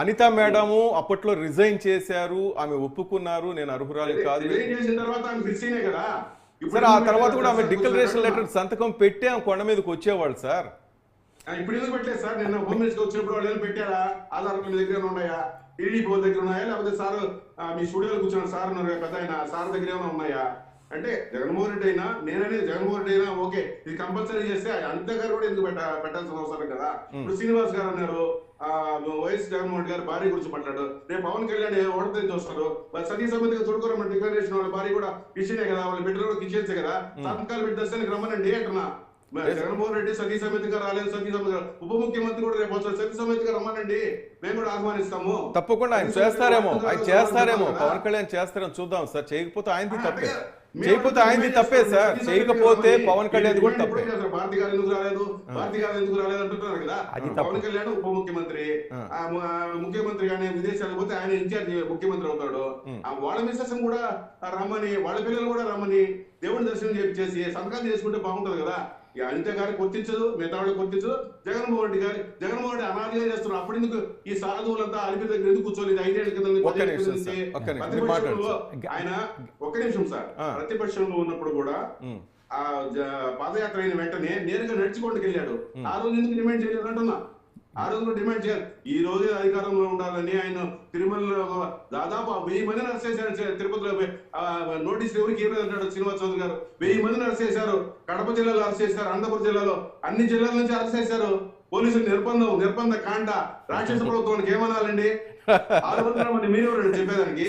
Anitha madam అప్పట్లో resign చేశారు, ఆమె ఒప్పుకున్నారు నేను అర్హురాలు కాదు. సార్ ఆ తర్వాత కూడా ఆమె డిక్లరేషన్ లెటర్ సంతకం పెట్టి ఆమె కొండ మీదకి వచ్చేవాళ్ళు సార్. ఇప్పుడు ఎందుకు పెట్టలేదు సార్? నిన్న హోమ్ మినిస్టర్ వచ్చినప్పుడు వాళ్ళు ఏమైనా పెట్టారా? ఆధార్ మీ దగ్గర ఉన్నాయా? టీడీపీ దగ్గర ఉన్నాయా? లేకపోతే సార్ మీ స్టూడియోలో కూర్చున్న సార్ ఉన్నారు పెద్ద ఆయన, సార్ దగ్గర ఏమైనా ఉన్నాయా అంటే? జగన్మోహన్ రెడ్డి అయినా నేననే జగన్మోహన్ రెడ్డి అయినా ఓకే, ఇది కంపల్సరీ చేస్తే అనిత గారు కూడా ఎందుకు పెట్టాల్సిన అవసరం కదా. ఇప్పుడు శ్రీనివాస్ గారు అన్నారు వైఎస్ జగన్మోహన్ రెడ్డి గారు భార్య గురించి మాట్లాడు, రేపు పవన్ కళ్యాణ్ ఓడతా చూస్తారు. సతీ సమేతగా తొడుకోరమ్మ డిక్లరేషన్ వాళ్ళ భార్య కూడా కిషనే కదా, వాళ్ళ బిడ్డలు కూడా కిషన్సే కదా, సంతకాలు పెట్టి దర్శనానికి రమ్మనండి అంటున్నా. జగన్మోహన్ రెడ్డి సతీ సమేతంగా రాలేదు, సతీ సమేత ఉప ముఖ్యమంత్రి కూడా రేపు వచ్చారు, సతీ సమేతంగా రమ్మనండి, మేము కూడా ఆహ్వానిస్తాము. తప్పకుండా ఆయన చేస్తారేమో పవన్ కళ్యాణ్ చేస్తారేమో చూద్దాం సార్. చేయకపోతే ఆయనది తప్పే, చేయకపోతే ఆయనది తప్పే సార్, చేయకపోతే పవన్ కళ్యాణ్ కూడా తప్పే. భారతి గారు ఎందుకు రాలేదు, భారతి గారు ఎందుకు రాలేదు అంటున్నారు కదా. పవన్ కళ్యాణ్ ఉప ముఖ్యమంత్రి, ముఖ్యమంత్రి కానీ విదేశాలకు పోతే ఆయన ఇన్ఛార్జ్ ముఖ్యమంత్రి అవుతాడు. వాళ్ళ మిస్సెస్ కూడా రమ్మని, వాళ్ళ పిల్లలు కూడా రమ్మని దేవుని దర్శనం చేసి సంతకాలు చేసుకుంటే బాగుంటది కదా. అనిత గారికి వర్తించదు, మిగతా వాళ్ళకి వర్తించదు. జగన్మోహన్ రెడ్డి అనాదిగా చేస్తున్నారు. అప్పుడు ఎందుకు ఈ సాధువులంతా అలిపి దగ్గర ఎందుకు కూర్చోలేదు? 5 ఏళ్ల కింద ప్రతిపక్షంలో ఆయన ఒక్క నిమిషం సార్, ప్రతిపక్షంలో ఉన్నప్పుడు కూడా ఆ పాదయాత్ర అయిన వెంటనే నేరుగా నడుచుకోండికి వెళ్ళాడు. ఆ రోజు ఎందుకు డిమాండ్ చేయలేదు అంటున్నా. ఆ రోజు డిమాండ్ చేయాలి. ఈ రోజు అధికారంలో ఉండాలని ఆయన తిరుమలలో దాదాపు 1000 మందిని అరెస్ట్ చేశారు. తిరుపతిలో నోటీసులు ఎవరికి ఇవ్వలేదు అంటాడు శ్రీనివాస్ చౌదరి గారు. 1000 మందిని అరెస్ట్ చేశారు. కడప జిల్లాలో అరెస్ట్ చేశారు, అనంతపురం జిల్లాలో అన్ని జిల్లాల నుంచి అరెస్ట్ చేశారు. పోలీసులు నిర్బంధ కాండ రాక్షస ప్రభుత్వానికి ఏమనాలండి? 600 మంది మీరు చెప్పేదానికి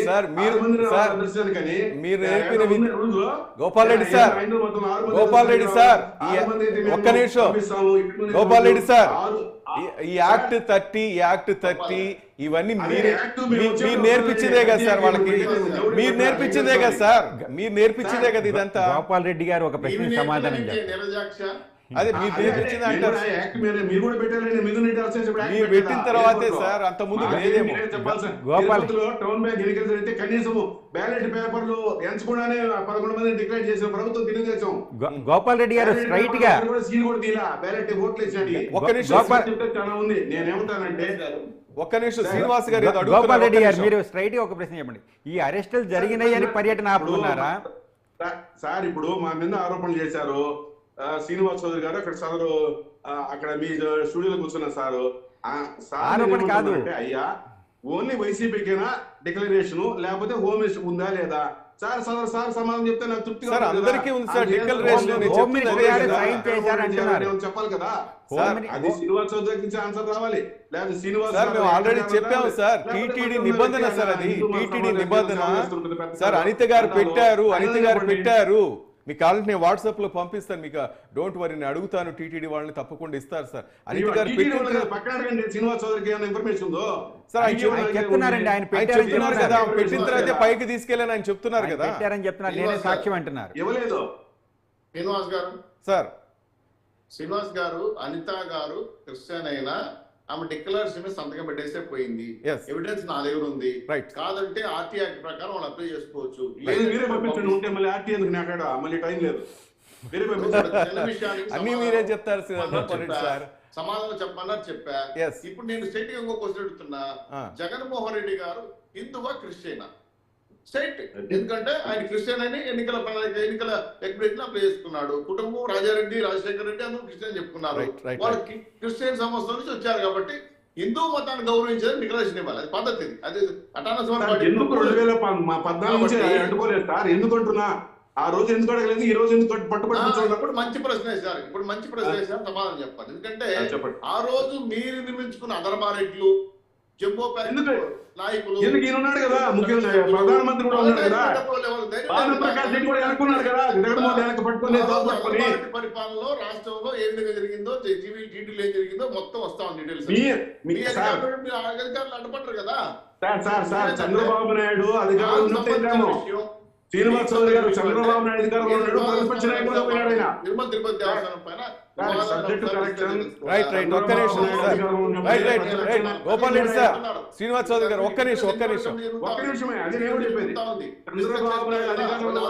గోపాల్ రెడ్డి సార్, ఒక్క నిమిషం గోపాల్ రెడ్డి సార్, ఈ యాక్ట్ 30 ఇవన్నీ మీరు నేర్పించిందే కదా సార్ వాళ్ళకి, మీరు నేర్పించిందే కదా సార్, మీరు నేర్పించిందే కదా ఇదంతా. గోపాల్ రెడ్డి గారు ఒక ప్రశ్న సమాధానం చెప్పారు. అదే మీరు నేర్పించింది అంటారు, మీరు పెట్టిన తర్వాతే సార్, అంత ముందు లేదేమో. టౌన్ బ్యాంక్ ఎన్నికలు జరిగితే కనీసం బ్యాలెట్ పేపర్లు ఎంచుకోవడానే 11 మంది డిక్లేర్ చేసిన ప్రభుత్వం తెలుగుదేశం. గోపాల్ రెడ్డి గారు స్ట్రైట్ గా సీల్ కూడా తీలా, బ్యాలెట్ ఓట్లు వేసాడు. చాలా ఉంది. నేనేమంటానంటే ఒక్క నిమిషం శ్రీనివాస్ గారు, గోపాల్ రెడ్డి గారు మీరు స్ట్రైట్ గా ఒక ప్రశ్న చెప్పండి. ఈ అరెస్టులు జరిగినాయి అని పర్యటన ఆపుకున్నారా సార్? ఇప్పుడు మా మీద ఆరోపణలు చేశారు శ్రీనివాస్ చౌదరి గారు, అక్కడ సదరు అక్కడ మీ స్టూడియోలో కూర్చున్న సారు ఆరోపణ కాదు అయ్యా, ఓన్లీ వైసీపీకైనా డిక్లరేషన్ లేకపోతే హోమ్ మినిస్టర్ ఉందా లేదా? సార్ సమాధానం చెప్తే నాకు తృప్తిగా సార్, అందరికీ ఉంది సార్ డిక్లరేషన్, చెప్పాలి కదా. అది శ్రీనివాస్ చౌదరి నుంచి ఆన్సర్ రావాలి. లేదా శ్రీనివాస్ సార్ మేము ఆల్రెడీ చెప్పాము సార్, టీటీడీ నిబంధన సార్, అది టీటీడీ నిబంధన సార్. అనిత గారు పెట్టారు, మీకు కావాలంటే నేను వాట్సాప్ లో పంపిస్తాను, మీకు డోంట్ వరీ, నేను అడుగుతాను టీటీడీ వాళ్ళని, తప్పకుండా ఇస్తారు సార్. అనిత గారు శ్రీనివాస్ చౌదరికి ఏమైనా ఇన్ఫర్మేషన్ ఉందో సార్? ఆయన చెప్తున్నారండి, ఆయన చెప్తున్నారు కదా, పెట్టిన తర్వాత పైకి తీసుకెళ్ళని ఆయన చెప్తున్నారు కదా, పెట్టారని చెప్తున్నారు, నేనే సాక్ష్యం అంటున్నారు. ఇవ్వలేదు శ్రీనివాస్ గారు. సార్ శ్రీనివాస్ గారు, అనిత గారు క్రిస్టియన్ అయినా ఆమె డిక్లరేషన్ మీద సంతకం పెట్టేస్తే పోయింది. ఎవిడెన్స్ నా దగ్గర ఉంది. కాదంటే ఆర్టీ యాక్ట్ ప్రకారం వాళ్ళు అప్లై చేసుకోవచ్చు. మీరే పంపించండి, ఉంటే మళ్ళీ ఆర్టీ ఎందుకు నాకాడ మళ్ళీ టైం లేదు. అన్ని మీరే చెప్తారు సార్. సమాధానం చెప్పమన్నారు, చెప్పా. ఇప్పుడు నేను స్ట్రైట్ గా ఇంకో క్వశ్చన్ అడుగుతున్నా. జగన్మోహన్ రెడ్డి గారు హిందువా క్రిస్టియనా? స్ట్రైట్. ఎందుకంటే ఆయన క్రిస్టియన్ అని ఎన్నికల ఎగ్జిబిషన్ అప్లై చేసుకున్నాడు. కుటుంబం రాజారెడ్డి, రాజశేఖర రెడ్డి అందరూ క్రిస్టియన్ చెప్పుకున్నారు. వాళ్ళకి క్రిస్టియన్ సంస్థ నుంచి వచ్చారు కాబట్టి హిందూ మతాన్ని గౌరవించేది డిక్లరేషన్ ఇవ్వాలి. అది పద్ధతి. అది ఎందుకు 2014 అడ్డుకోలేదు సార్? ఎందుకంటున్నా ఆ రోజు ఎందుకు అడగలేదు, ఈ రోజు ఎందుకు పట్టుబడి? మంచి ప్రశ్న వేశారు. ఇప్పుడు మంచి ప్రశ్న వేశారు, సమాధానం చెప్పాలి. ఎందుకంటే ఆ రోజు మీరు నిర్మించుకున్న అధర్మారెడ్లు, జంబో నాయకులు, ఉన్నాడు కదా, ముఖ్యంగా ప్రధానమంత్రి కూడా ఉన్నాడు కదా, పరిపాలనలో రాష్ట్రంలో ఏ విధంగా జరిగిందో, టీటీలో ఏం జరిగిందో మొత్తం వస్తా ఉంది డీటెయిల్స్. అధికారులు అడ్డుపడరు కదా సార్. చంద్రబాబు నాయుడు అధికారులు, శ్రీనివాస్ చౌదరి గారు చంద్రబాబు నాయుడు అధికారంలో ఉన్నాడు, ప్రతిపక్ష నాయకుడు పోయినాడు ఆయన. తిరుమల తిరుపతి దేవస్థానం పైన గోపాల్ రెడ్డి సార్, శ్రీనివాస్ చౌదరి గారు ఒక్క నిమిషం అది నేను చెప్పేది. చంద్రబాబు నాయుడు అధికారంలో